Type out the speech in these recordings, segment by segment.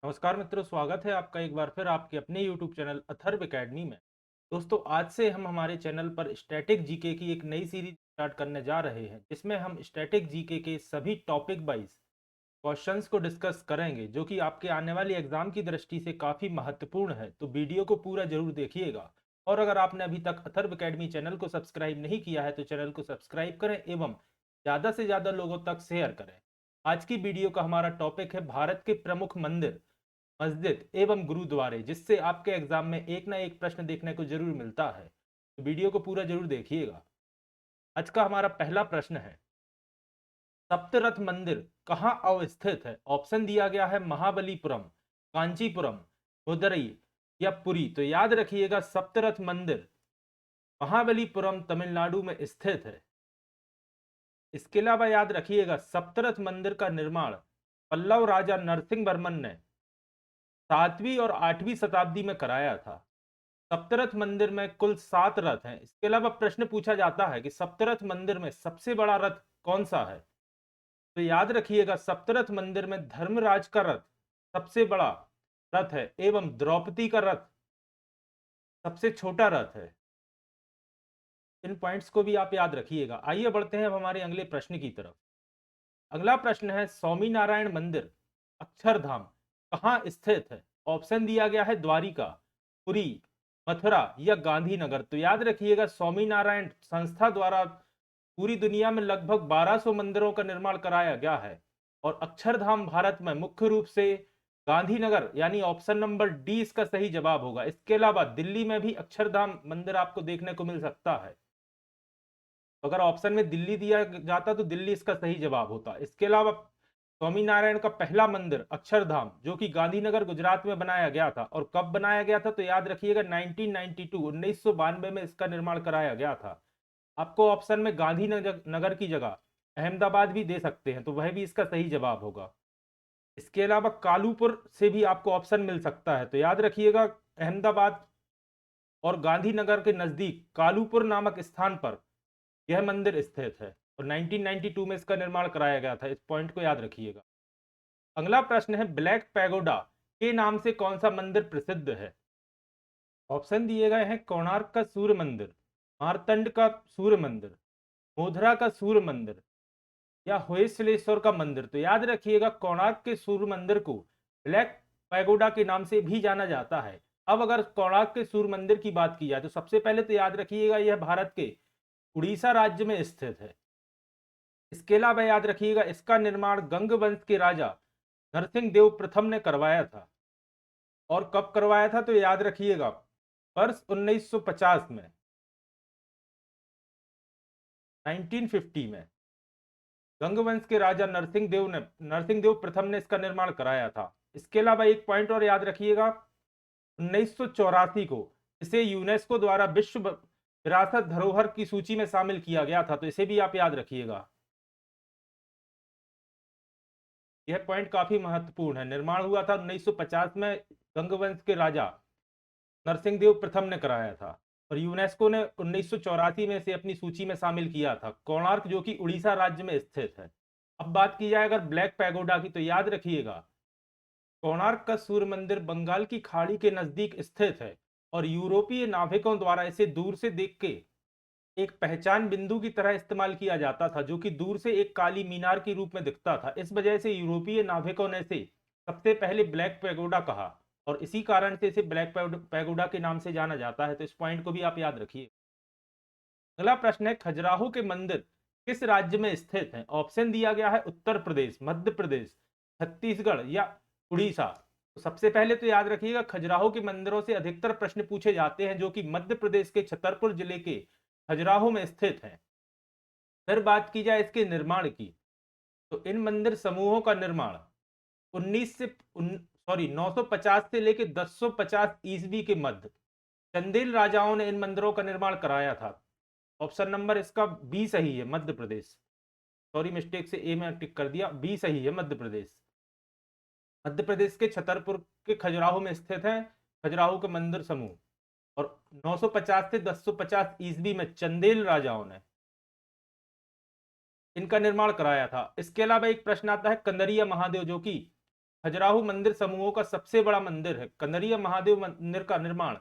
नमस्कार मित्रों, स्वागत है आपका एक बार फिर आपके अपने YouTube चैनल अथर्व एकेडमी में। दोस्तों, आज से हम हमारे चैनल पर स्टैटिक जीके की एक नई सीरीज स्टार्ट करने जा रहे हैं, जिसमें हम स्टैटिक जीके के सभी टॉपिक वाइज क्वेश्चंस को डिस्कस करेंगे, जो कि आपके आने वाली एग्जाम की दृष्टि से काफ़ी महत्वपूर्ण है। तो वीडियो को पूरा जरूर देखिएगा। और अगर आपने अभी तक अथर्व एकेडमी चैनल को सब्सक्राइब नहीं किया है तो चैनल को सब्सक्राइब करें एवं ज़्यादा से ज़्यादा लोगों तक शेयर करें। आज की वीडियो का हमारा टॉपिक है भारत के प्रमुख मंदिर, मस्जिद एवं गुरुद्वारे, जिससे आपके एग्जाम में एक ना एक प्रश्न देखने को जरूर मिलता है। तो वीडियो को पूरा जरूर देखिएगा। आज का हमारा पहला प्रश्न है, सप्तरथ मंदिर कहाँ अवस्थित है? ऑप्शन दिया गया है महाबलीपुरम, कांचीपुरम, मदुरई या पुरी। तो याद रखिएगा, सप्तरथ मंदिर महाबलीपुरम तमिलनाडु में स्थित है। इसके अलावा याद रखिएगा, सप्तरथ मंदिर का निर्माण पल्लव राजा नरसिंह वर्मन ने 7वीं और 8वीं शताब्दी में कराया था। सप्तरथ मंदिर में कुल 7 रथ हैं। इसके अलावा प्रश्न पूछा जाता है कि सप्तरथ मंदिर में सबसे बड़ा रथ कौन सा है? तो याद रखिएगा, सप्तरथ मंदिर में धर्मराज का रथ सबसे बड़ा रथ है एवं द्रौपदी का रथ सबसे छोटा रथ है। इन पॉइंट्स को भी आप याद रखिएगा। आइए बढ़ते हैं अब हमारे अगले प्रश्न की तरफ। अगला प्रश्न है, स्वामी नारायण मंदिर अक्षरधाम कहाँ स्थित है? ऑप्शन दिया गया है द्वारिका, पुरी, मथुरा या गांधीनगर। तो याद रखिएगा, स्वामी नारायण संस्था द्वारा पूरी दुनिया में लगभग 1200 मंदिरों का निर्माण कराया गया है और अक्षरधाम भारत में मुख्य रूप से गांधीनगर, यानी ऑप्शन नंबर डी इसका सही जवाब होगा। इसके अलावा दिल्ली में भी अक्षरधाम मंदिर आपको देखने को मिल सकता है। तो अगर ऑप्शन में दिल्ली दिया जाता तो दिल्ली इसका सही जवाब होता। इसके अलावा स्वामीनारायण का पहला मंदिर अक्षरधाम, जो कि गांधीनगर गुजरात में बनाया गया था, और कब बनाया गया था? तो याद रखिएगा 1992 में इसका निर्माण कराया गया था। आपको ऑप्शन में गांधीनगर नगर की जगह अहमदाबाद भी दे सकते हैं, तो वह भी इसका सही जवाब होगा। इसके अलावा कालूपुर से भी आपको ऑप्शन मिल सकता है, तो याद रखिएगा अहमदाबाद और गांधीनगर के नजदीक कालूपुर नामक स्थान पर यह मंदिर स्थित है और 1992 में इसका निर्माण कराया गया था। इस पॉइंट को याद रखिएगा। अगला प्रश्न है, ब्लैक पैगोडा के नाम से कौन सा मंदिर प्रसिद्ध है? ऑप्शन दिए गए हैं कोणार्क का सूर्य मंदिर, मारतंड का सूर्य मंदिर, मोधरा का सूर्य मंदिर या होयसलेश्वर का मंदिर। तो याद रखिएगा, कोणार्क के सूर्य मंदिर को ब्लैक पैगोडा के नाम से भी जाना जाता है। अब अगर कोणार्क के सूर्य मंदिर की बात की जाए तो सबसे पहले तो याद रखिएगा, यह भारत के उड़ीसा राज्य में स्थित है। इसके अलावा याद रखिएगा, इसका निर्माण गंग वंश के राजा नरसिंह देव प्रथम ने करवाया था। और कब करवाया था? तो याद रखिएगा वर्ष 1950 में, 1950 में गंग वंश के राजा नरसिंह देव प्रथम ने इसका निर्माण कराया था। इसके अलावा एक पॉइंट और याद रखिएगा, 1984 को इसे यूनेस्को द्वारा विश्व विरासत धरोहर की सूची में शामिल किया गया था, तो इसे भी आप याद रखिएगा। यह पॉइंट काफी महत्वपूर्ण है। निर्माण हुआ था 1950 में, गंगवंश के राजा नरसिंह देव प्रथम ने कराया था और यूनेस्को ने 1984 में इसे अपनी सूची में शामिल किया था। कोणार्क, जो कि उड़ीसा राज्य में स्थित है। अब बात की जाए अगर ब्लैक पैगोडा की, तो याद रखिएगा, कोणार्क का सूर्य मंदिर बंगाल की खाड़ी के नजदीक स्थित है और यूरोपीय नाविकों द्वारा इसे दूर से देख के एक पहचान बिंदु की तरह इस्तेमाल किया जाता था, जो कि दूर से एक काली मीनार के रूप में दिखता था। इस वजह से यूरोपीय नाविकों ने इसे सबसे पहले ब्लैक पैगोडा कहा और इसी कारण से इसे ब्लैक पैगोडा के नाम से जाना जाता है। तो इस पॉइंट को भी आप याद रखिए। अगला प्रश्न है, खजुराहो के मंदिर किस राज्य में स्थित है? ऑप्शन दिया गया है उत्तर प्रदेश, मध्य प्रदेश, छत्तीसगढ़ या उड़ीसा। तो सबसे पहले तो याद रखिएगा, खजुराहो के मंदिरों से अधिकतर प्रश्न पूछे जाते हैं, जो कि मध्य प्रदेश के छतरपुर जिले के खजुराहो में स्थित है। फिर बात की जाए इसके निर्माण की, तो इन मंदिर समूहों का निर्माण 19 से 950 से लेकर 1050 ईस्वी के मध्य चंदेल राजाओं ने इन मंदिरों का निर्माण कराया था। ऑप्शन नंबर इसका बी सही है, मध्य प्रदेश। सॉरी, मिस्टेक से ए में टिक कर दिया, बी सही है, मध्य प्रदेश। मध्य प्रदेश के छतरपुर के खजुराहो में स्थित है खजुराहो के मंदिर समूह, और 950 से 1050 ईस्वी में चंदेल राजाओं ने इनका निर्माण कराया था। इसके अलावा एक प्रश्न आता है, कंदरिया महादेव, जो कि खजुराहो मंदिर समूहों का सबसे बड़ा मंदिर है? कंदरिया महादेव मंदिर का निर्माण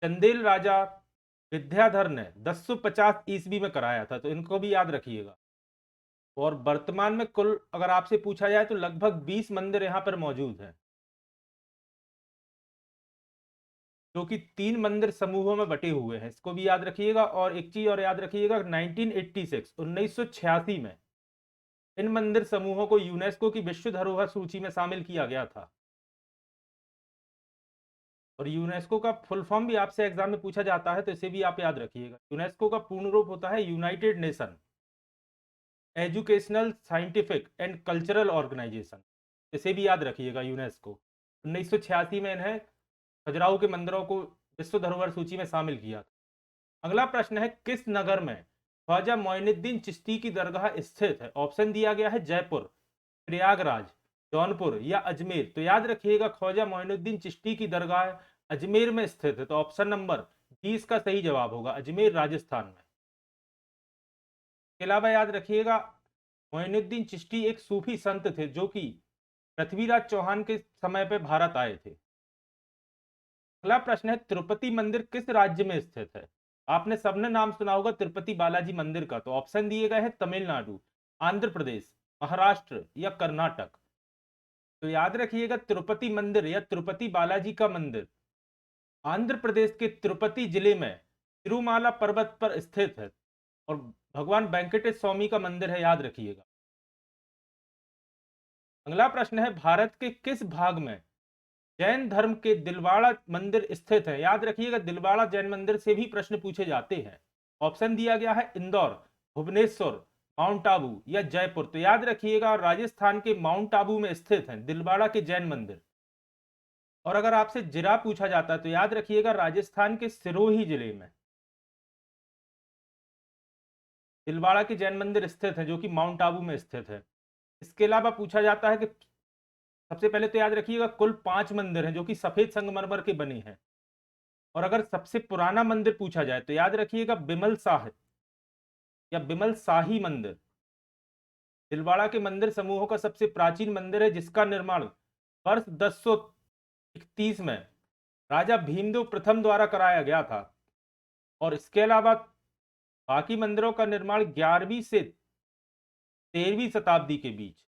चंदेल राजा विद्याधर ने 1050 ईस्वी में कराया था, तो इनको भी याद रखिएगा। और वर्तमान में कुल अगर आपसे पूछा जाए तो लगभग 20 मंदिर यहाँ पर मौजूद हैं, जो कि 3 मंदिर समूहों में बटे हुए हैं, इसको भी याद रखिएगा। और एक चीज और याद रखिएगा, 1986 में इन मंदिर समूहों को यूनेस्को की विश्व धरोहर सूची में शामिल किया गया था। और यूनेस्को का फुल फॉर्म भी आपसे एग्जाम में पूछा जाता है, तो इसे भी आप याद रखिएगा। यूनेस्को का पूर्ण रूप होता है United Nation Educational Scientific and Cultural Organization, इसे भी याद रखिएगा। यूनेस्को 1986 में इन्हें खजुराहो के मंदिरों को विश्व धरोहर सूची में शामिल किया था। अगला प्रश्न है, किस नगर में ख्वाजा मोइनुद्दीन चिश्ती की दरगाह स्थित है? ऑप्शन दिया गया है जयपुर, प्रयागराज, जौनपुर या अजमेर। तो याद रखिएगा, ख्वाजा मोइनुद्दीन चिश्ती की दरगाह अजमेर में स्थित है, तो ऑप्शन नंबर 20 का सही जवाब होगा, अजमेर राजस्थान में। इसके अलावा याद रखिएगा, मोइनुद्दीन चिश्ती एक सूफी संत थे जो कि पृथ्वीराज चौहान के समय पे भारत आए थे। अगला प्रश्न है, तिरुपति मंदिर किस राज्य में स्थित है? आपने सबने नाम सुना होगा तिरुपति बालाजी मंदिर का, तो ऑप्शन दिए गए हैं तमिलनाडु, आंध्र प्रदेश, महाराष्ट्र या कर्नाटक। तो याद रखिएगा, तिरुपति मंदिर या तिरुपति बालाजी का मंदिर आंध्र प्रदेश के तिरुपति जिले में तिरुमाला पर्वत पर स्थित है और भगवान वेंकटेश स्वामी का मंदिर है, याद रखिएगा। अगला प्रश्न है, भारत के किस भाग में जैन धर्म के दिलवाड़ा मंदिर स्थित है? याद रखिएगा, दिलवाड़ा जैन मंदिर से भी प्रश्न पूछे जाते हैं। ऑप्शन दिया गया है इंदौर, भुवनेश्वर, माउंट आबू या जयपुर। तो याद रखिएगा, राजस्थान के माउंट आबू में स्थित है दिलवाड़ा के जैन मंदिर। और अगर आपसे जिला पूछा जाता है तो याद रखिएगा, राजस्थान के सिरोही जिले में दिलवाड़ा के जैन मंदिर स्थित है, जो कि माउंट आबू में स्थित है। इसके अलावा पूछा जाता है कि सबसे पहले तो याद रखिएगा, कुल 5 मंदिर हैं जो कि सफेद संगमरमर के बने हैं। और अगर सबसे पुराना मंदिर पूछा जाए तो याद रखिएगा, बिमल शाह या बिमल शाही मंदिर दिलवाड़ा के मंदिर समूहों का सबसे प्राचीन मंदिर है, जिसका निर्माण वर्ष 1031 में राजा भीमदेव प्रथम द्वारा कराया गया था। और इसके अलावा बाकी मंदिरों का निर्माण 11वीं से 13वीं शताब्दी के बीच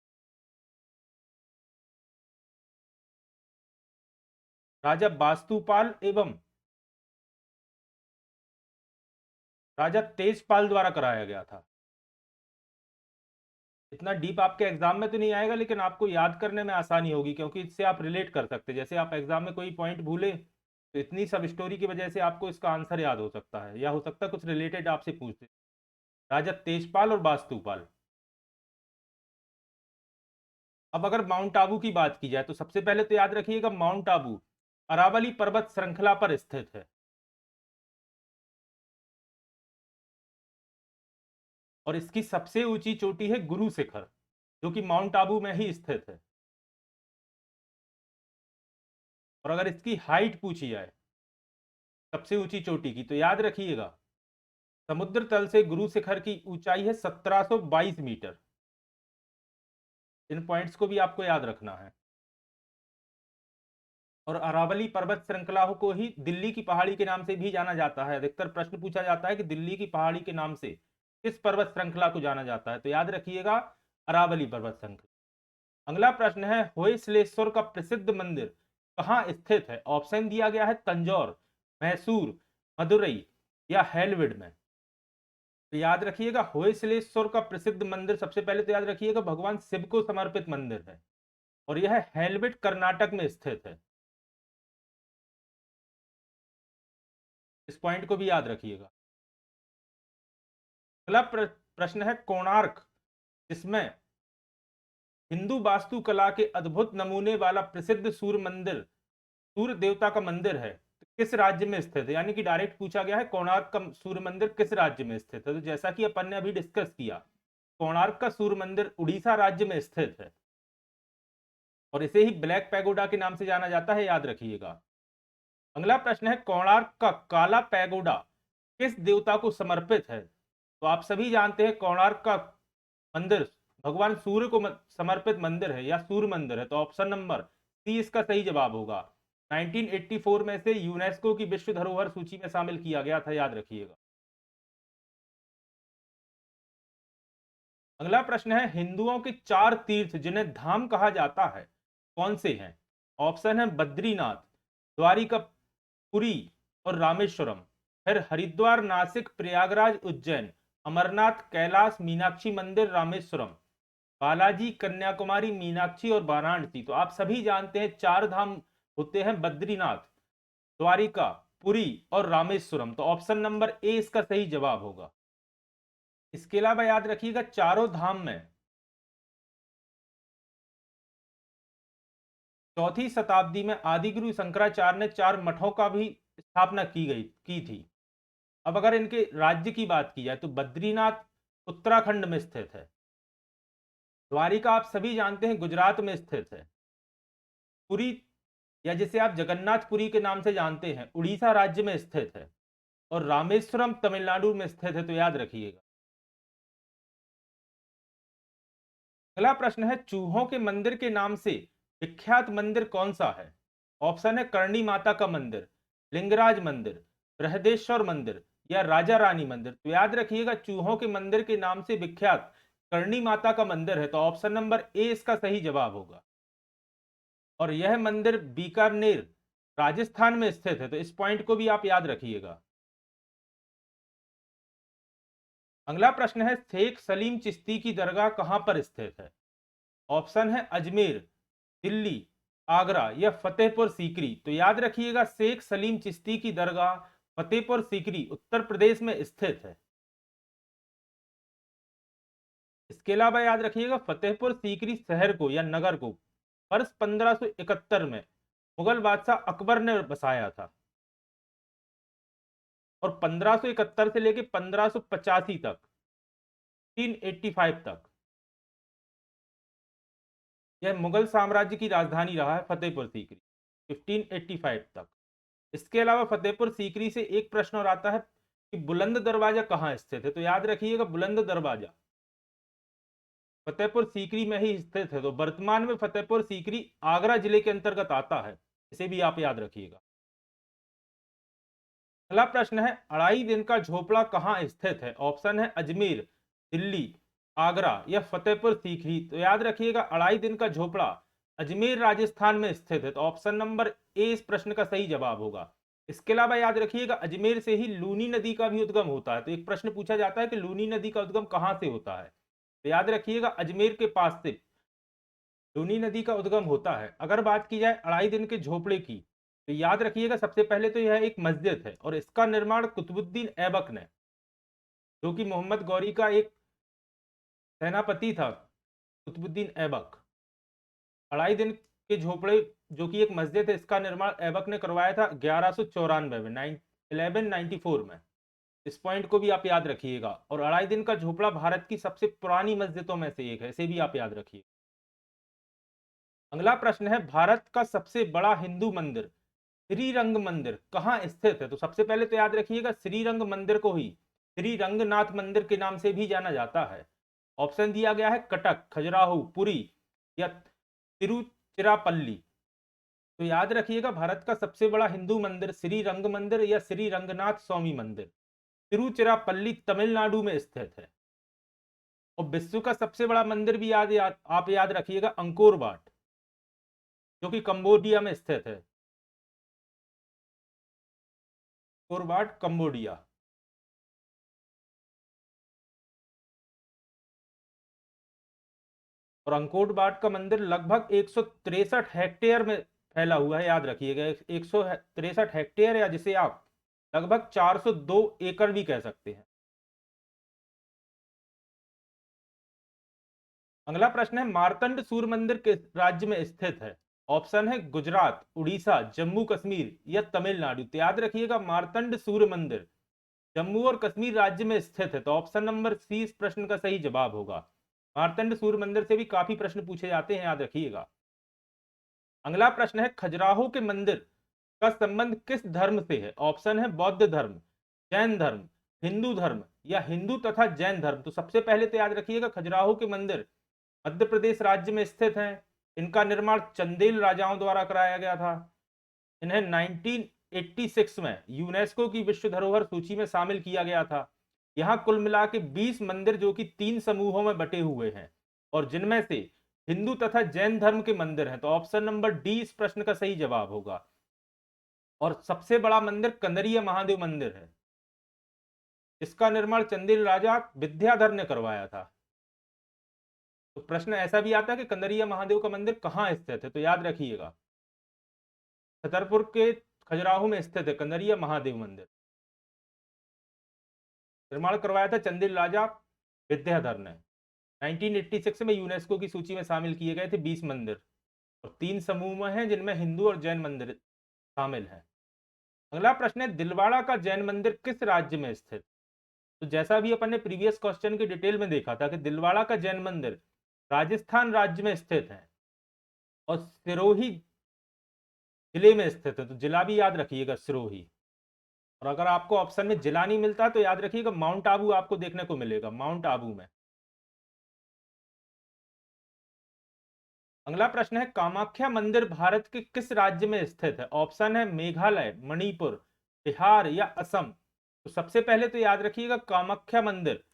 राजा वास्तुपाल एवं राजा तेजपाल द्वारा कराया गया था। इतना डीप आपके एग्जाम में तो नहीं आएगा, लेकिन आपको याद करने में आसानी होगी, क्योंकि इससे आप रिलेट कर सकते हैं। जैसे आप एग्जाम में कोई पॉइंट भूले तो इतनी सब स्टोरी की वजह से आपको इसका आंसर याद हो सकता है, या हो सकता है कुछ रिलेटेड आपसे पूछते। राजा तेजपाल और वास्तुपाल। अब अगर माउंट आबू की बात की जाए तो सबसे पहले तो याद रखिएगा, माउंट आबू अरावली पर्वत श्रृंखला पर स्थित है और इसकी सबसे ऊंची चोटी है गुरु शिखर, जो कि माउंट आबू में ही स्थित है। और अगर इसकी हाइट पूछी जाए सबसे ऊंची चोटी की, तो याद रखिएगा, समुद्र तल से गुरु शिखर की ऊंचाई है 1722 मीटर। इन पॉइंट्स को भी आपको याद रखना है। और अरावली पर्वत श्रृंखला को ही दिल्ली की पहाड़ी के नाम से भी जाना जाता है। अधिकतर प्रश्न पूछा जाता है कि दिल्ली की पहाड़ी के नाम से किस पर्वत श्रृंखला को जाना जाता है, तो याद रखिएगा, अरावली पर्वत श्रृंखला। अगला प्रश्न है, होयसलेश्वर का प्रसिद्ध मंदिर कहाँ स्थित है? ऑप्शन दिया गया है तंजौर, मैसूर, मदुरई या हैलविड में। तो याद रखिएगा, होयसलेश्वर का प्रसिद्ध मंदिर सबसे पहले तो याद रखिएगा, भगवान शिव को समर्पित मंदिर है और यह हैलविड कर्नाटक में स्थित है। इस पॉइंट को भी याद रखिएगा। अगला प्रश्न है, कोणार्क जिसमें हिंदू वास्तुकला के अद्भुत नमूने वाला प्रसिद्ध सूर्य मंदिर, सूर्य देवता का मंदिर है, तो किस राज्य में स्थित है? यानी कि डायरेक्ट पूछा गया है, कोणार्क का सूर्य मंदिर किस राज्य में स्थित है? तो जैसा कि अपन ने अभी डिस्कस किया, कोणार्क का सूर्य मंदिर उड़ीसा राज्य में स्थित है और इसे ही ब्लैक पैगोडा के नाम से जाना जाता है, याद रखिएगा। अगला प्रश्न है, कोणार्क का काला पैगोडा किस देवता को समर्पित है? तो आप सभी जानते हैं, कोणार्क का मंदिर भगवान सूर्य को समर्पित मंदिर है या सूर्य मंदिर है? तो ऑप्शन नंबर सी इसका सही जवाब होगा। 1984 में से यूनेस्को की विश्व धरोहर सूची में शामिल किया गया था, याद रखिएगा। अगला प्रश्न है, हिंदुओं के 4 तीर्थ जिन्हें धाम कहा जाता है कौन से हैं? ऑप्शन है बद्रीनाथ, द्वारिका, पुरी और रामेश्वरम। फिर हरिद्वार, नासिक, प्रयागराज, उज्जैन, अमरनाथ, कैलाश, मीनाक्षी मंदिर, रामेश्वरम, बालाजी, कन्याकुमारी, मीनाक्षी और वाराणसी। तो आप सभी जानते हैं 4 धाम होते हैं बद्रीनाथ, द्वारिका, पुरी और रामेश्वरम। तो ऑप्शन नंबर ए इसका सही जवाब होगा। इसके अलावा याद रखिएगा, चारों धाम में 4वीं शताब्दी में आदिगुरु शंकराचार्य ने 4 मठों का भी स्थापना की थी। अब अगर इनके राज्य की बात की जाए तो बद्रीनाथ उत्तराखंड में स्थित है, द्वारिका आप सभी जानते हैं गुजरात में स्थित है, पुरी या जिसे आप जगन्नाथपुरी के नाम से जानते हैं उड़ीसा राज्य में स्थित है, और रामेश्वरम तमिलनाडु में स्थित है। तो याद रखिएगा। अगला प्रश्न है, चूहों के मंदिर के नाम से विख्यात मंदिर कौन सा है? ऑप्शन है करणी माता का मंदिर, लिंगराज मंदिर, बृहदेश्वर मंदिर या राजा रानी मंदिर। तो याद रखिएगा, चूहों के मंदिर के नाम से विख्यात करणी माता का मंदिर है। तो ऑप्शन नंबर ए इसका सही जवाब होगा, और यह मंदिर बीकानेर राजस्थान में स्थित है। तो इस पॉइंट को भी आप याद रखिएगा। अगला प्रश्न है, शेख सलीम चिश्ती की दरगाह कहां पर स्थित है? ऑप्शन है अजमेर, दिल्ली, आगरा या फतेहपुर सीकरी। तो याद रखिएगा, शेख सलीम चिश्ती की दरगाह फतेहपुर सीकरी उत्तर प्रदेश में स्थित है। इसके अलावा याद रखिएगा, फतेहपुर सीकरी शहर को या नगर को वर्ष 1571 में मुगल बादशाह अकबर ने बसाया था, और 1571 से लेकर 1585 तक, 1585 तक यह मुगल साम्राज्य की राजधानी रहा है फतेहपुर सीकरी, 1585 तक। इसके अलावा फतेहपुर सीकरी से एक प्रश्न और आता है कि बुलंद दरवाजा कहाँ स्थित है? तो याद रखिएगा, बुलंद दरवाजा फतेहपुर सीकरी में ही स्थित है। तो वर्तमान में फतेहपुर सीकरी आगरा जिले के अंतर्गत आता है, इसे भी आप याद रखिएगा। अगला प्रश्न है, अढ़ाई दिन का झोपड़ा कहाँ स्थित है? ऑप्शन है अजमेर, दिल्ली, आगरा या फतेहपुर सीकरी। तो याद रखिएगा, अढ़ाई दिन का झोपड़ा अजमेर राजस्थान में स्थित है। तो ऑप्शन नंबर ए इस प्रश्न का सही जवाब होगा। इसके अलावा याद रखिएगा, अजमेर से ही लूनी नदी का भी उद्गम होता है। तो एक प्रश्न पूछा जाता है कि लूनी नदी का उद्गम कहां से होता है? तो याद रखिएगा, अजमेर के पास से लूनी नदी का उद्गम होता है। अगर बात की जाए अढ़ाई दिन के झोपड़े की, तो याद रखिएगा, सबसे पहले तो यह एक मस्जिद है और इसका निर्माण कुतुबुद्दीन ऐबक ने, जो कि मोहम्मद गौरी का एक सेनापति था, कुतुबुद्दीन ऐबक। अढ़ाई दिन के झोपड़े जो कि एक मस्जिद है, इसका निर्माण ऐबक ने करवाया था 1194 में, 1194 में। इस पॉइंट को भी आप याद रखिएगा। और अढ़ाई दिन का झोपड़ा भारत की सबसे पुरानी मस्जिदों में से एक है, इसे भी आप याद रखिए। अगला प्रश्न है, भारत का सबसे बड़ा हिंदू मंदिर श्रीरंग मंदिर कहाँ स्थित है? तो सबसे पहले तो याद रखिएगा, श्रीरंग मंदिर को ही श्री रंगनाथ मंदिर के नाम से भी जाना जाता है। ऑप्शन दिया गया है कटक, खजुराहो, पुरी या तिरुचिरापल्ली। तो याद रखिएगा, भारत का सबसे बड़ा हिंदू मंदिर श्री रंग मंदिर या श्री रंगनाथ स्वामी मंदिर तिरुचिरापल्ली तमिलनाडु में स्थित है। और विश्व का सबसे बड़ा मंदिर भी आप याद रखिएगा, अंकोर वाट, जो कि कंबोडिया में स्थित है। Angkor Wat, Cambodia. और अंकोर वाट का मंदिर लगभग 163 हेक्टेयर में फैला हुआ है, याद रखिएगा, 163 हेक्टेयर, या जिसे आप लगभग 402 एकड़ भी कह सकते हैं। अगला प्रश्न है, मार्तंड सूर्य मंदिर किस राज्य में स्थित है? ऑप्शन है गुजरात, उड़ीसा, जम्मू कश्मीर या तमिलनाडु। तो याद रखिएगा, मार्तंड सूर्य मंदिर जम्मू और कश्मीर राज्य में स्थित है। तो ऑप्शन नंबर सी इस प्रश्न का सही जवाब होगा। मार्तंड सूर्य मंदिर से भी काफी प्रश्न पूछे जाते हैं, याद रखिएगा। अगला प्रश्न है, खजुराहो के मंदिर का संबंध किस धर्म से है? ऑप्शन है बौद्ध धर्म, जैन धर्म, हिंदू धर्म या हिंदू तथा जैन धर्म। तो सबसे पहले तो याद रखिएगा, खजुराहो के मंदिर मध्य प्रदेश राज्य में स्थित हैं। इनका निर्माण चंदेल राजाओं द्वारा कराया गया था। इन्हें 1986 में यूनेस्को की विश्व धरोहर सूची में शामिल किया गया था। यहाँ कुल मिला के 20 मंदिर जो कि 3 समूहों में बटे हुए हैं और जिनमें से हिंदू तथा जैन धर्म के मंदिर हैं। तो ऑप्शन नंबर डी इस प्रश्न का सही जवाब होगा। और सबसे बड़ा मंदिर कंदरिया महादेव मंदिर है, इसका निर्माण चंदेल राजा विद्याधर ने करवाया था। तो प्रश्न ऐसा भी आता है कि कंदरिया महादेव का मंदिर कहाँ स्थित है, तो याद रखिएगा छतरपुर के खजुराहो में स्थित है कंदरिया महादेव मंदिर। निर्माण करवाया था चंदेल राजा विद्याधर ने। 1986 में यूनेस्को की सूची में शामिल किए गए थे 20 मंदिर और 3 समूह में हैं जिनमें हिंदू और जैन मंदिर शामिल हैं। अगला प्रश्न है, दिलवाड़ा का जैन मंदिर किस राज्य में स्थित? तो जैसा भी अपन ने प्रीवियस क्वेश्चन की डिटेल में देखा था कि दिलवाड़ा का जैन मंदिर राजस्थान राज्य में स्थित है और सिरोही जिले में स्थित है। तो जिला भी याद रखिएगा सिरोही। और अगर आपको ऑप्शन में जिला नहीं मिलता तो याद रखिएगा माउंट आबू आपको देखने को मिलेगा, माउंट आबू में। अगला प्रश्न है, कामाख्या मंदिर भारत के किस राज्य में स्थित है? ऑप्शन है मेघालय, मणिपुर, बिहार या असम। तो सबसे पहले तो याद रखिएगा कामाख्या मंदिर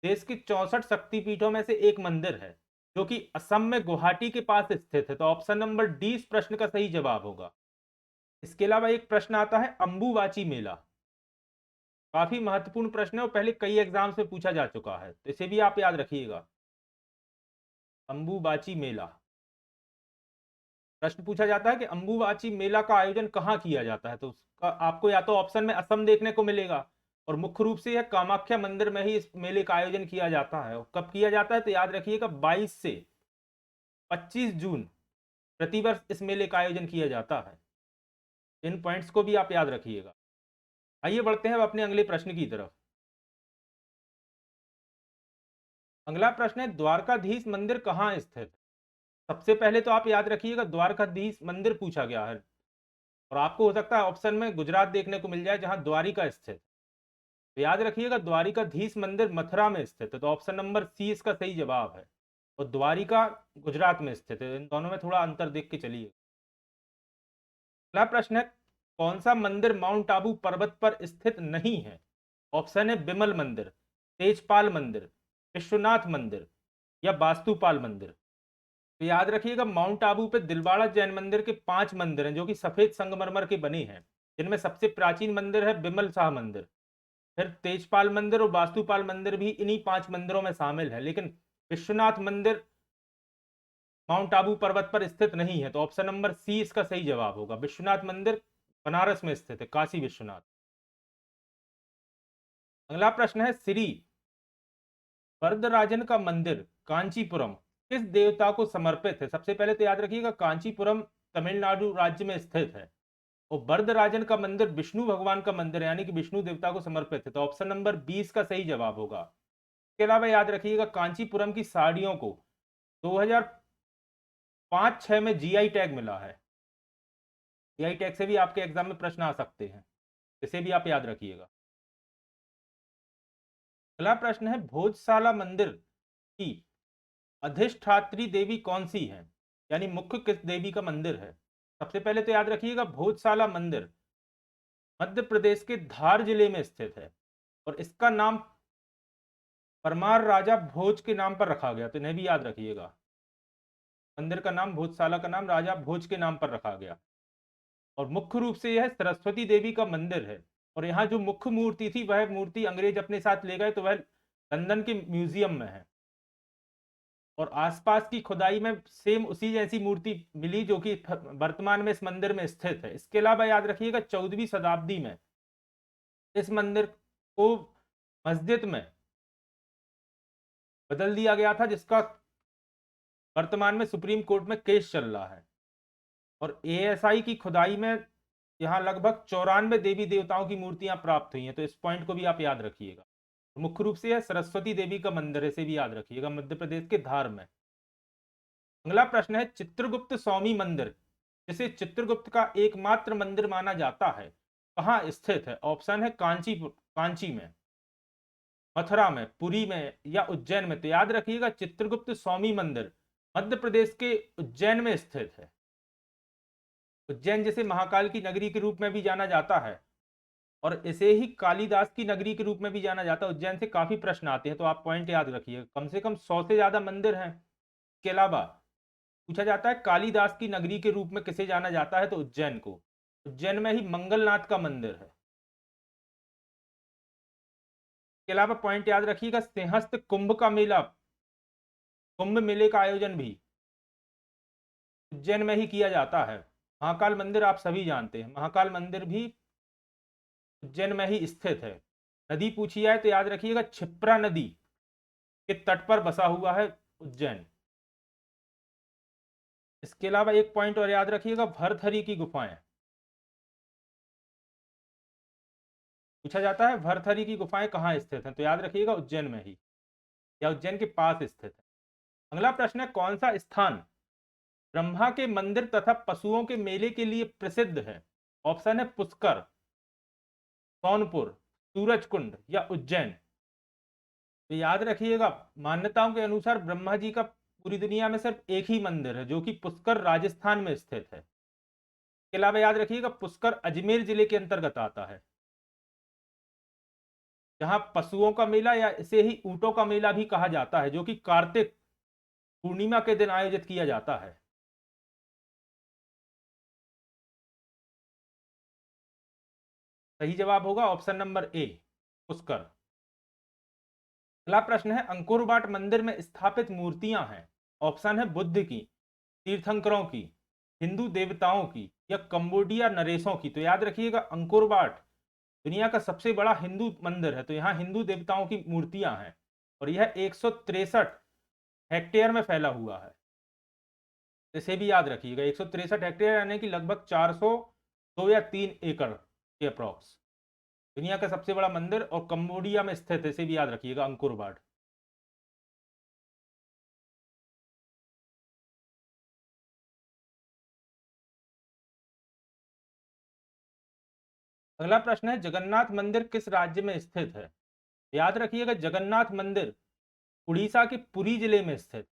देश की 64 शक्तिपीठों में से एक मंदिर है जो कि असम में गुवाहाटी के पास स्थित है। तो ऑप्शन नंबर डी इस प्रश्न का सही जवाब होगा। इसके अलावा एक प्रश्न आता है अंबुबाची मेला, काफी महत्वपूर्ण प्रश्न है और पहले कई एग्जाम्स में पूछा जा चुका है, तो इसे भी आप याद रखिएगा। अंबुबाची मेला प्रश्न पूछा जाता है कि अंबुबाची मेला का आयोजन कहाँ किया जाता है, तो उसका आपको या तो ऑप्शन में असम देखने को मिलेगा और मुख्य रूप से यह कामाख्या मंदिर में ही इस मेले का आयोजन किया जाता है। और कब किया जाता है तो याद रखिएगा 22 से 25 जून प्रतिवर्ष इस मेले का आयोजन किया जाता है। इन पॉइंट्स को भी आप याद रखिएगा। आइए बढ़ते हैं अब अपने अगले प्रश्न की तरफ। अगला प्रश्न है, द्वारकाधीश मंदिर कहाँ स्थित है? सबसे पहले तो आप याद रखिएगा द्वारकाधीश मंदिर पूछा गया है और आपको हो सकता है ऑप्शन में गुजरात देखने को मिल जाए जहां द्वारिका स्थित। तो याद रखिएगा द्वारिकाधीश मंदिर मथुरा में स्थित है। तो ऑप्शन नंबर सी इसका सही जवाब है और द्वारिका गुजरात में स्थित है। इन दोनों में थोड़ा अंतर देख के चलिए। अगला प्रश्न है, कौन सा मंदिर माउंट आबू पर्वत पर स्थित नहीं है? ऑप्शन है बिमल मंदिर, तेजपाल मंदिर, विश्वनाथ मंदिर या वास्तुपाल मंदिर। तो याद रखिएगा माउंट आबू पे दिलवाड़ा जैन मंदिर के 5 मंदिर हैं जो कि सफेद संगमरमर के बने हैं, जिनमें सबसे प्राचीन मंदिर है बिमल शाह मंदिर, फिर तेजपाल मंदिर और वास्तुपाल मंदिर भी इन्हीं 5 मंदिरों में शामिल है। लेकिन विश्वनाथ मंदिर माउंट आबू पर्वत पर स्थित नहीं है। तो ऑप्शन नंबर सी इसका सही जवाब होगा। विश्वनाथ मंदिर बनारस में स्थित है, काशी विश्वनाथ। अगला प्रश्न है, श्री वरदराजन का मंदिर कांचीपुरम किस देवता को समर्पित है? सबसे पहले तो याद रखिएगा कांचीपुरम तमिलनाडु राज्य में स्थित है और वरदराजन का मंदिर विष्णु भगवान का मंदिर है, यानी कि विष्णु देवता को समर्पित है। तो ऑप्शन नंबर 20 का सही जवाब होगा। इसके अलावा याद रखिएगा कांचीपुरम की साड़ियों को 2005-6 में जीआई टैग मिला है। जीआई टैग से भी आपके एग्जाम में प्रश्न आ सकते हैं, इसे भी आप याद रखिएगा। अगला प्रश्न है, भोजशाला मंदिर की अधिष्ठात्री देवी कौन सी है, यानी मुख्य किस देवी का मंदिर है? सबसे पहले तो याद रखिएगा भोजशाला मंदिर मध्य प्रदेश के धार जिले में स्थित है और इसका नाम परमार राजा भोज के नाम पर रखा गया। तो इन्हें भी याद रखिएगा, मंदिर का नाम भोजशाला का नाम राजा भोज के नाम पर रखा गया और मुख्य रूप से यह सरस्वती देवी का मंदिर है। और यहाँ जो मुख्य मूर्ति थी वह मूर्ति अंग्रेज अपने साथ ले गए, तो वह लंदन के म्यूजियम में है और आसपास की खुदाई में सेम उसी जैसी मूर्ति मिली जो कि वर्तमान में इस मंदिर में स्थित है। इसके अलावा याद रखिएगा 14वीं शताब्दी में इस मंदिर को मस्जिद में बदल दिया गया था, जिसका वर्तमान में सुप्रीम कोर्ट में केस चल रहा है। और एएसआई की खुदाई में यहाँ लगभग 94 देवी देवताओं की मूर्तियां प्राप्त हुई हैं। तो इस पॉइंट को भी आप याद रखिएगा। मुख्य रूप से यह सरस्वती देवी का मंदिर है, इसे भी याद रखिएगा, मध्य प्रदेश के धार में। अगला प्रश्न है, चित्रगुप्त स्वामी मंदिर जिसे चित्रगुप्त का एकमात्र मंदिर माना जाता है कहाँ स्थित है? ऑप्शन है कांची में, मथुरा में, पुरी में या उज्जैन में? तो याद रखिएगा चित्रगुप्त स्वामी मंदिर मध्य प्रदेश के उज्जैन में स्थित है। उज्जैन जिसे महाकाल की नगरी के रूप में भी जाना जाता है और इसे ही कालिदास की नगरी के रूप में भी जाना जाता है। उज्जैन से काफी प्रश्न आते हैं, तो आप पॉइंट याद रखिए। कम से कम 100 से ज्यादा मंदिर हैं। इसके अलावा पूछा जाता है कालिदास की नगरी के रूप में किसे जाना जाता है, तो उज्जैन को। उज्जैन में ही मंगलनाथ का मंदिर है। इसके अलावा पॉइंट याद रखिएगा सिंहस्थ कुंभ का मेला, कुंभ मेले का आयोजन भी उज्जैन में ही किया जाता है। महाकाल मंदिर आप सभी जानते हैं, महाकाल मंदिर भी उज्जैन में ही स्थित है। नदी पूछी जाए तो याद रखिएगा क्षिप्रा नदी के तट पर बसा हुआ है उज्जैन। इसके अलावा एक पॉइंट और याद रखिएगा भरथरी की गुफाएं। पूछा जाता है भरथरी की गुफाएं कहाँ स्थित हैं, तो याद रखिएगा उज्जैन में ही या उज्जैन के पास स्थित है। अगला प्रश्न है कौन सा स्थान ब्रह्मा के मंदिर तथा पशुओं के मेले के लिए प्रसिद्ध है? ऑप्शन है पुष्कर, सोनपुर, सूरजकुंड या उज्जैन। तो याद रखिएगा मान्यताओं के अनुसार ब्रह्मा जी का पूरी दुनिया में सिर्फ एक ही मंदिर है जो कि पुष्कर राजस्थान में स्थित है। इसके अलावा याद रखिएगा पुष्कर अजमेर जिले के अंतर्गत आता है, जहां पशुओं का मेला या इसे ही ऊंटों का मेला भी कहा जाता है, जो कि कार्तिक पूर्णिमा के दिन आयोजित किया जाता है। सही जवाब होगा ऑप्शन नंबर ए, पुष्कर। अगला प्रश्न है अंकोरवाट मंदिर में स्थापित मूर्तियां हैं। ऑप्शन है बुद्ध की, तीर्थंकरों की, हिंदू देवताओं की या कंबोडिया नरेशों की। तो याद रखिएगा अंकोरवाट दुनिया का सबसे बड़ा हिंदू मंदिर है, तो यहाँ हिंदू देवताओं की मूर्तियां हैं और यह 163 हेक्टेयर में फैला हुआ है। इसे भी याद रखिएगा 163 हेक्टेयर यानी कि लगभग 402 या 3 एकड़ के अप्रॉक्स। दुनिया का सबसे बड़ा मंदिर और कंबोडिया में स्थित है, इसे भी याद रखिएगा अंकुरवाट। अगला प्रश्न है जगन्नाथ मंदिर किस राज्य में स्थित है? याद रखिएगा जगन्नाथ मंदिर उड़ीसा के पुरी जिले में स्थित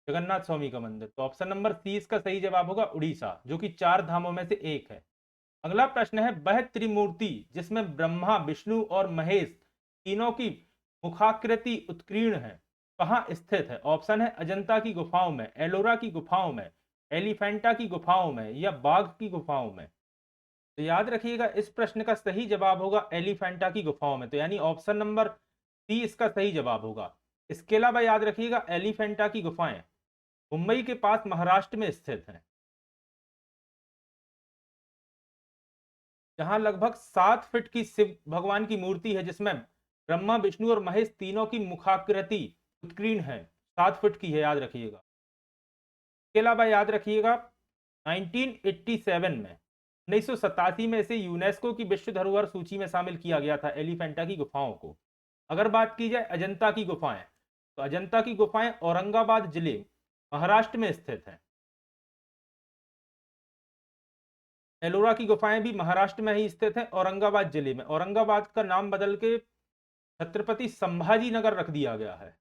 जगन्नाथ स्वामी का मंदिर। तो ऑप्शन नंबर सी इसका सही जवाब होगा उड़ीसा, जो कि 4 धामों में से एक है। अगला प्रश्न है वह त्रिमूर्ति जिसमें ब्रह्मा, विष्णु और महेश तीनों की मुखाकृति उत्कीर्ण है कहाँ स्थित है? ऑप्शन है अजंता की गुफाओं में, एलोरा की गुफाओं में, एलिफेंटा की गुफाओं में या बाघ की गुफाओं में। तो याद रखिएगा इस प्रश्न का सही जवाब होगा एलिफेंटा की गुफाओं में, तो यानी ऑप्शन नंबर सी इसका सही जवाब होगा। इसके अलावा याद रखिएगा एलिफेंटा की गुफाएं मुंबई के पास महाराष्ट्र में स्थित हैं, जहां लगभग 7 फीट की शिव भगवान की मूर्ति है, जिसमें ब्रह्मा, विष्णु और महेश तीनों की मुखाकृति उत्कीर्ण है। 7 फीट की है, याद रखिएगा। इसके अलावा याद रखिएगा 1987 में 1987 में इसे यूनेस्को की विश्व धरोहर सूची में शामिल किया गया था एलिफेंटा की गुफाओं को। अगर बात की जाए अजंता की गुफाएं, तो अजंता की गुफाएं औरंगाबाद जिले महाराष्ट्र में स्थित है। एलोरा की गुफाएं भी महाराष्ट्र में ही स्थित है, औरंगाबाद जिले में। औरंगाबाद का नाम बदल के छत्रपति संभाजी नगर रख दिया गया है।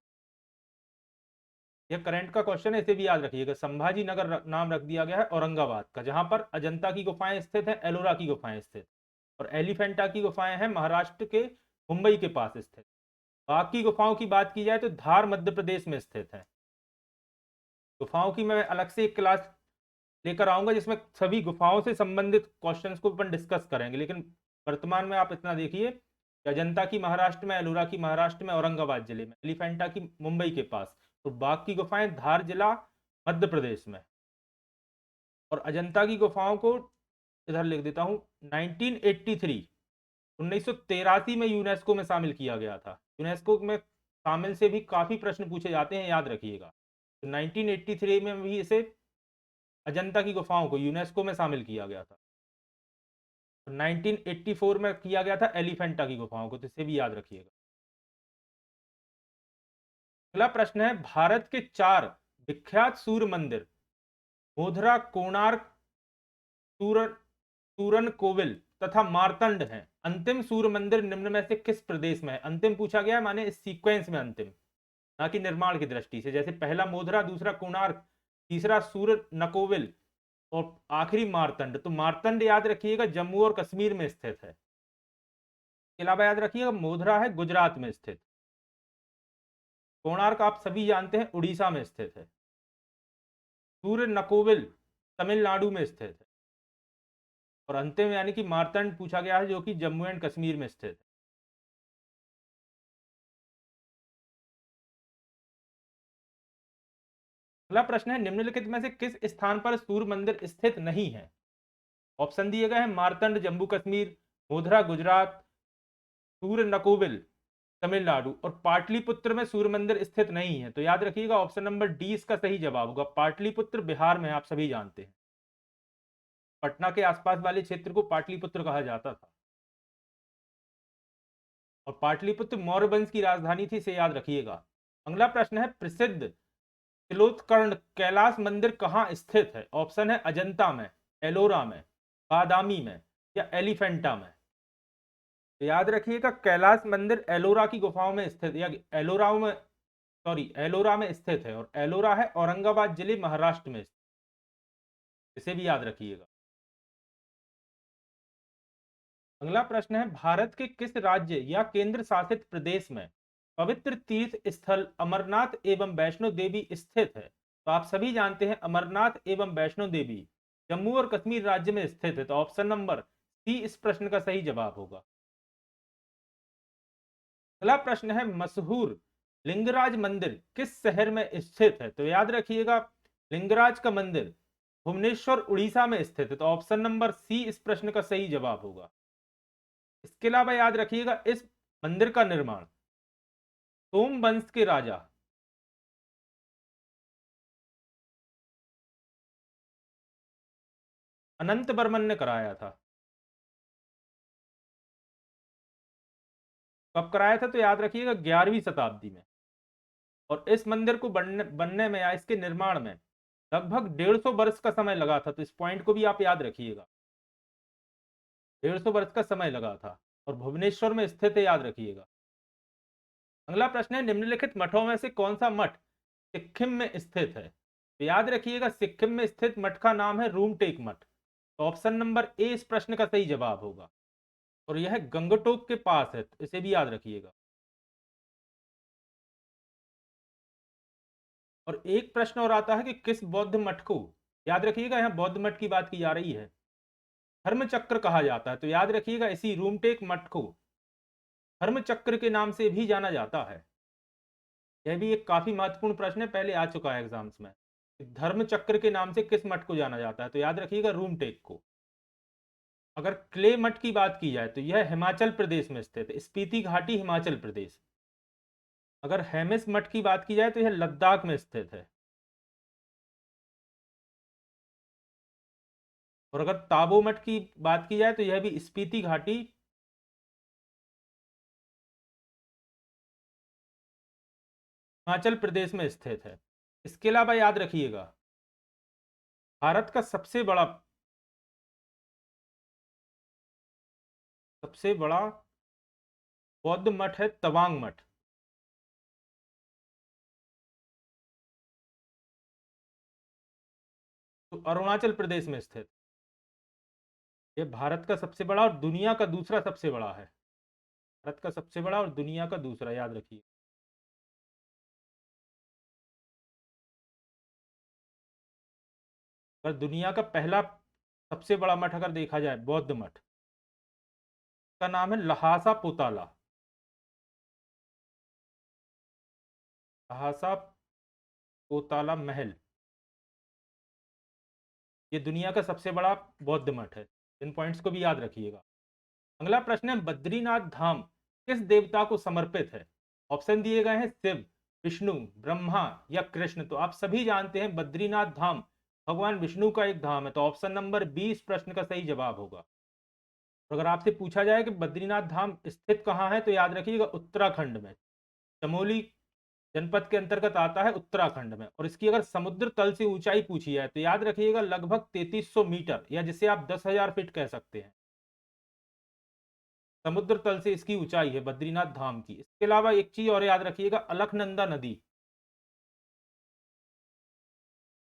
यह करंट का क्वेश्चन है, इसे भी याद रखिएगा। संभाजी नगर नाम रख दिया गया है औरंगाबाद का, जहां पर अजंता की गुफाएं स्थित है, एलोरा की गुफाएं स्थित और एलिफेंटा की गुफाएं हैं महाराष्ट्र के मुंबई के पास स्थित। बाकी गुफाओं की बात की जाए तो धार मध्य प्रदेश में स्थित है। गुफाओं की मैं अलग से एक क्लास लेकर आऊंगा जिसमें सभी गुफाओं से संबंधित क्वेश्चंस को अपन डिस्कस करेंगे, लेकिन वर्तमान में आप इतना देखिए कि अजंता की महाराष्ट्र में, एलोरा की महाराष्ट्र में, औरंगाबाद जिले में, एलिफेंटा की मुंबई के पास, तो बाघ की गुफाएं धार जिला मध्य प्रदेश में। और अजंता की गुफाओं को इधर लिख देता हूं 1983 1983 में यूनेस्को में शामिल किया गया था। यूनेस्को में शामिल से भी काफी प्रश्न पूछे जाते हैं, याद रखिएगा। तो 1983 में भी इसे अजंता की गुफाओं को यूनेस्को में शामिल किया गया था। तो 1984 में किया गया था एलिफेंटा की गुफाओं को, तो इसे भी याद रखिएगा। अगला प्रश्न है भारत के 4 विख्यात सूर्य मंदिर मोधरा, कोणार्क, सूरन सूरन कोविल तथा मार्तंड हैं। अंतिम सूर्य मंदिर निम्न में से किस प्रदेश में है? अंतिम पूछा गया है, माने इस सीक्वेंस में अंतिम, ना कि निर्माण की दृष्टि से। जैसे पहला मोधरा, दूसरा कोणार्क, तीसरा सूर्य नकोविल और आखिरी मार्तंड। तो मार्तंड याद रखिएगा जम्मू और कश्मीर में स्थित है। इसके अलावा याद रखिएगा मोधरा है गुजरात में स्थित। कोणार्क आप सभी जानते हैं उड़ीसा में स्थित है। सूर्य नकोविल तमिलनाडु में स्थित है। और अंतिम यानी कि मार्तंड पूछा गया है जो कि जम्मू एंड कश्मीर में स्थित है। अगला प्रश्न है, निम्नलिखित में से किस स्थान पर सूर्य मंदिर स्थित नहीं है? ऑप्शन दिए गए हैं मार्तंड जम्मू कश्मीर, मोधरा गुजरात, सूर्य नकोविल तमिलनाडु और पाटलिपुत्र में सूर्य मंदिर स्थित नहीं है। तो याद रखिएगा ऑप्शन नंबर डी इसका सही जवाब होगा। पाटलिपुत्र बिहार में है, आप सभी जानते हैं। पटना के आसपास वाले क्षेत्र को पाटलिपुत्र कहा जाता था। और पाटलिपुत्र मौर्य वंश की राजधानी थी, इसे याद रखिएगा। अगला प्रश्न है, प्रसिद्ध तिलोत्कर्ण कैलाश मंदिर कहाँ स्थित है? ऑप्शन है अजंता में, एलोरा में, बादामी में या एलिफेंटा में। तो याद रखिएगा कैलाश मंदिर एलोरा की गुफाओं में स्थित, या एलोरा में स्थित है। और एलोरा है औरंगाबाद जिले महाराष्ट्र में स्थित, इसे भी याद रखिएगा। अगला प्रश्न है, भारत के किस राज्य या केंद्र शासित प्रदेश में पवित्र तीर्थ स्थल अमरनाथ एवं वैष्णो देवी स्थित है? तो आप सभी जानते हैं अमरनाथ एवं वैष्णो देवी जम्मू और कश्मीर राज्य में स्थित है। तो ऑप्शन नंबर सी इस प्रश्न का सही जवाब होगा। अगला प्रश्न है, मशहूर लिंगराज मंदिर किस शहर में स्थित है? तो याद रखिएगा लिंगराज का मंदिर भुवनेश्वर उड़ीसा में स्थित है। तो ऑप्शन नंबर सी इस प्रश्न का सही जवाब होगा। इसके अलावा याद रखिएगा इस मंदिर का निर्माण सोम वंश के राजा अनंत वर्मन ने कराया था। कब कराया था? तो याद रखिएगा 11वीं शताब्दी में। और इस मंदिर को बनने में या इसके निर्माण में लगभग 150 वर्ष का समय लगा था। तो इस पॉइंट को भी आप याद रखिएगा, 150 वर्ष का समय लगा था। और भुवनेश्वर में स्थित है, याद रखिएगा। अगला प्रश्न है, निम्नलिखित मठों में से कौन सा मठ सिक्किम में स्थित है? तो याद रखिएगा सिक्किम में स्थित मठ का नाम है रूमटेक मठ। तो ऑप्शन नंबर ए इस प्रश्न का सही जवाब होगा। और यह गंगटोक के पास है, तो इसे भी याद रखिएगा। और एक प्रश्न और आता है कि किस बौद्ध मठ को, याद रखिएगा यहाँ बौद्ध मठ की बात की जा रही है, धर्मचक्र कहा जाता है? तो याद रखिएगा इसी रूमटेक मठ को धर्मचक्र के नाम से भी जाना जाता है। यह भी एक काफी महत्वपूर्ण प्रश्न है, पहले आ चुका है एग्जाम्स में। धर्मचक्र के नाम से किस मठ को जाना जाता है? तो याद रखिएगा रूमटेक को। अगर क्ले मठ की बात की जाए तो यह हिमाचल प्रदेश में स्थित है, स्पीति घाटी हिमाचल प्रदेश। अगर हेमिस मठ की बात की जाए तो यह लद्दाख में स्थित है। और अगर ताबो मठ की बात की जाए तो यह भी स्पीति घाटी हिमाचल प्रदेश में स्थित है। इसके अलावा याद रखिएगा भारत का सबसे बड़ा बौद्ध मठ है तवांग मठ। तो अरुणाचल प्रदेश में स्थित। यह भारत का सबसे बड़ा और दुनिया का दूसरा सबसे बड़ा है। भारत का सबसे बड़ा और दुनिया का दूसरा, याद रखिए। अगर दुनिया का पहला सबसे बड़ा मठ अगर देखा जाए बौद्ध मठ, का नाम है लहासा पोताला। लहासा पोताला महल, ये दुनिया का सबसे बड़ा बौद्ध मठ है। इन पॉइंट्स को भी याद रखिएगा। अगला प्रश्न है, बद्रीनाथ धाम किस देवता को समर्पित है? ऑप्शन दिए गए हैं शिव, विष्णु, ब्रह्मा या कृष्ण। तो आप सभी जानते हैं बद्रीनाथ धाम भगवान विष्णु का एक धाम है। तो ऑप्शन नंबर बी इस प्रश्न का सही जवाब होगा। और अगर आपसे पूछा जाए कि बद्रीनाथ धाम स्थित कहाँ है, तो याद रखिएगा उत्तराखंड में, चमोली जनपद के अंतर्गत आता है उत्तराखंड में। और इसकी अगर समुद्र तल से ऊंचाई पूछी जाए तो याद रखिएगा लगभग 3300 मीटर, या जिसे आप 10,000 फीट कह सकते हैं। समुद्र तल से इसकी ऊंचाई है बद्रीनाथ धाम की। इसके अलावा एक चीज और याद रखिएगा, अलकनंदा नदी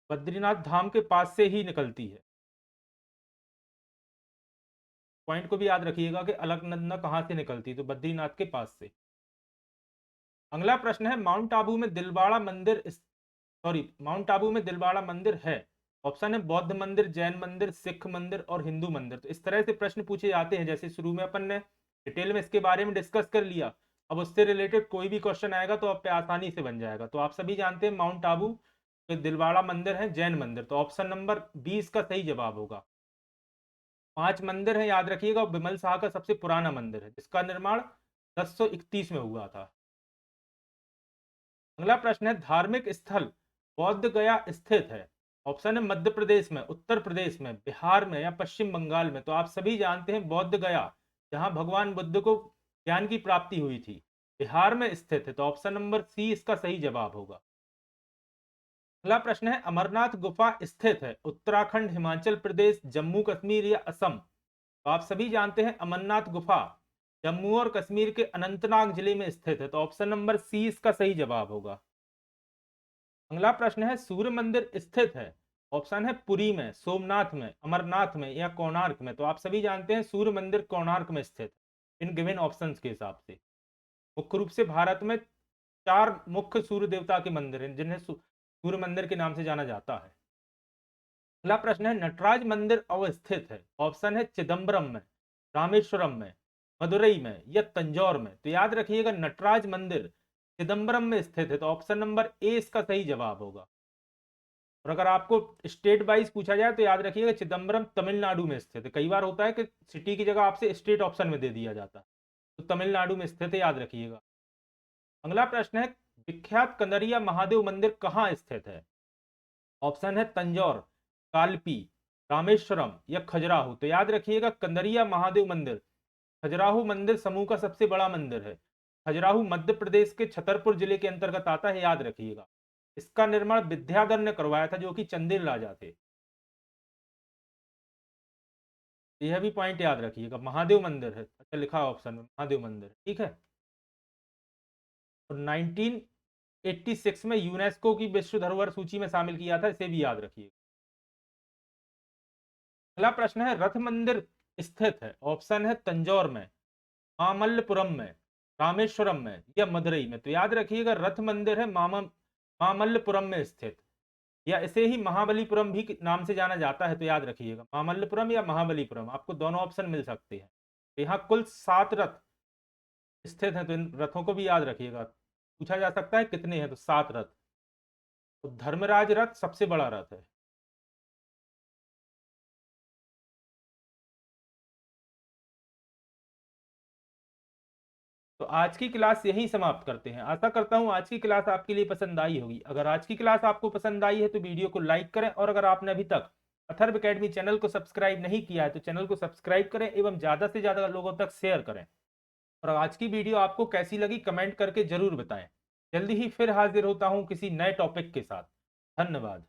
बद्रीनाथ धाम के पास से ही निकलती है। पॉइंट को भी याद रखिएगा कि अलकनंदा कहाँ से निकलती है, तो बद्रीनाथ के पास से। अगला प्रश्न है, माउंट आबू में दिलवाड़ा मंदिर माउंट आबू में दिलवाड़ा मंदिर है। ऑप्शन है बौद्ध मंदिर, जैन मंदिर, सिख मंदिर और हिंदू मंदिर। तो इस तरह से प्रश्न पूछे जाते हैं, जैसे शुरू में अपन ने डिटेल में इसके बारे में डिस्कस कर लिया, अब उससे रिलेटेड कोई भी क्वेश्चन आएगा तो आप पे आसानी से बन जाएगा। तो आप सभी जानते हैं माउंट आबू में दिलवाड़ा मंदिर है, जैन मंदिर, तो ऑप्शन नंबर 20 का सही जवाब होगा। 5 मंदिर है याद रखिएगा, बिमल शाह का सबसे पुराना मंदिर है जिसका निर्माण 1031 में हुआ था। अगला प्रश्न है, धार्मिक स्थल बौद्ध गया स्थित है। ऑप्शन है मध्य प्रदेश में, उत्तर प्रदेश में, बिहार में या पश्चिम बंगाल में। तो आप सभी जानते हैं बौद्ध गया, जहां भगवान बुद्ध को ज्ञान की प्राप्ति हुई थी, बिहार में स्थित है। तो ऑप्शन नंबर सी इसका सही जवाब होगा। अगला प्रश्न है, अमरनाथ गुफा स्थित है उत्तराखंड, हिमाचल प्रदेश, जम्मू कश्मीर या असम। तो आप सभी जानते हैं अमरनाथ गुफा जम्मू और कश्मीर के अनंतनाग जिले में स्थित है। तो ऑप्शन नंबर सी इसका सही जवाब होगा। अगला प्रश्न है, सूर्य मंदिर स्थित है। ऑप्शन है पुरी में, सोमनाथ में, अमरनाथ में या कोणार्क में। तो आप सभी जानते हैं सूर्य मंदिर कोणार्क में स्थित है इन गिवन ऑप्शंस के हिसाब से। मुख्य रूप से भारत में 4 मुख्य सूर्य देवता के मंदिर हैं जिन्हें सूर्य मंदिर के नाम से जाना जाता है। अगला प्रश्न है, नटराज मंदिर अवस्थित है। ऑप्शन है चिदम्बरम में, रामेश्वरम में, मदुरई में या तंजौर में। तो याद रखिएगा नटराज मंदिर चिदम्बरम में स्थित है। तो ऑप्शन नंबर ए इसका सही जवाब होगा। और अगर आपको स्टेट वाइज पूछा जाए तो याद रखिएगा चिदम्बरम तमिलनाडु में स्थित है। कई बार होता है कि सिटी की जगह आपसे स्टेट ऑप्शन में दे दिया जाता है, तो तमिलनाडु में स्थित है, याद रखिएगा। अगला प्रश्न है, विख्यात कनरिया महादेव मंदिर कहाँ स्थित है। ऑप्शन है तंजौर, कालपी, रामेश्वरम या खजुराहो। तो याद रखिएगा कंदरिया महादेव मंदिर खजुराहो मंदिर समूह का सबसे बड़ा मंदिर है। खजुराहो मध्य प्रदेश के छतरपुर जिले के अंतर्गत आता है, याद रखिएगा। इसका निर्माण विद्याधर ने करवाया था जो कि चंदेल राजा थे। यह भी पॉइंट याद रखिएगा, महादेव मंदिर है, अच्छा लिखा ऑप्शन में महादेव मंदिर, ठीक है। और 1986 में यूनेस्को की विश्व धरोहर सूची में शामिल किया था, इसे भी याद रखिएगा। अगला प्रश्न है, रथ मंदिर स्थित है। ऑप्शन है तंजौर में, मामल्लपुरम में, रामेश्वरम में या मदुरई में। तो याद रखिएगा रथ मंदिर है मामल्लपुरम में स्थित, या इसे ही महाबलीपुरम भी नाम से जाना जाता है। तो याद रखिएगा मामल्लपुरम या महाबलीपुरम, आपको दोनों ऑप्शन मिल सकते हैं। तो यहाँ कुल 7 रथ स्थित हैं, तो इन रथों को भी याद रखिएगा। पूछा जा सकता है कितने हैं, तो 7 रथ। तो धर्मराज रथ सबसे बड़ा रथ है। तो आज की क्लास यहीं समाप्त करते हैं। आशा करता हूं आज की क्लास आपके लिए पसंद आई होगी। अगर आज की क्लास आपको पसंद आई है तो वीडियो को लाइक करें, और अगर आपने अभी तक अथर्व एकेडमी चैनल को सब्सक्राइब नहीं किया है तो चैनल को सब्सक्राइब करें एवं ज्यादा से ज्यादा लोगों तक शेयर करें। और आज की वीडियो आपको कैसी लगी कमेंट करके जरूर बताएं। जल्दी ही फिर हाजिर होता हूं किसी नए टॉपिक के साथ। धन्यवाद।